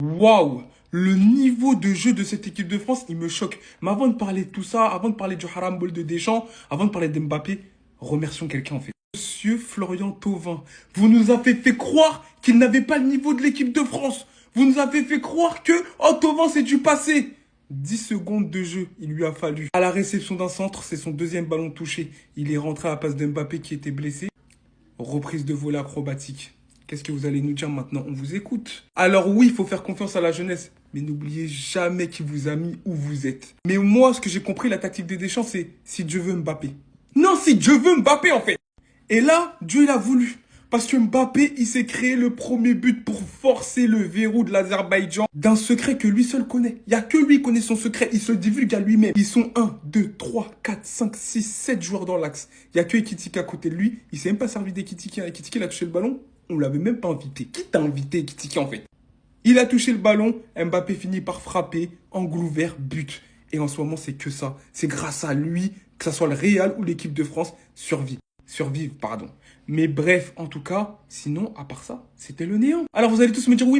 Waouh! Le niveau de jeu de cette équipe de France, il me choque. Mais avant de parler de tout ça, avant de parler du haram ball de Deschamps, avant de parler d'Mbappé, remercions quelqu'un en fait. Monsieur Florian Thauvin, vous nous avez fait croire qu'il n'avait pas le niveau de l'équipe de France. Vous nous avez fait croire que, oh Thauvin, c'est du passé. 10 secondes de jeu, il lui a fallu. À la réception d'un centre, c'est son deuxième ballon touché. Il est rentré à la passe d'Mbappé qui était blessé. Reprise de vol acrobatique. Qu'est-ce que vous allez nous dire maintenant? On vous écoute. Alors oui, il faut faire confiance à la jeunesse. Mais n'oubliez jamais qui vous a mis où vous êtes. Mais moi, ce que j'ai compris, la tactique des Deschamps, c'est si Dieu veut Mbappé. Non, si Dieu veut Mbappé, en fait. Et là, Dieu, il a voulu. Parce que Mbappé, il s'est créé le premier but pour forcer le verrou de l'Azerbaïdjan d'un secret que lui seul connaît. Il n'y a que lui qui connaît son secret. Il se le divulgue à lui-même. Ils sont 1, 2, 3, 4, 5, 6, 7 joueurs dans l'axe. Il n'y a que Ekitike à côté de lui. Il s'est même pas servi d'Ekitike. Ekitike, il a touché le ballon. On l'avait même pas invité. Qui t'a invité, Ekitike, en fait? Il a touché le ballon. Mbappé finit par frapper. Angle ouvert, but. Et en ce moment, c'est que ça. C'est grâce à lui, que ce soit le Real ou l'équipe de France, survivre, pardon. Mais bref, en tout cas, sinon, à part ça, c'était le néant. Alors vous allez tous me dire, oui, mais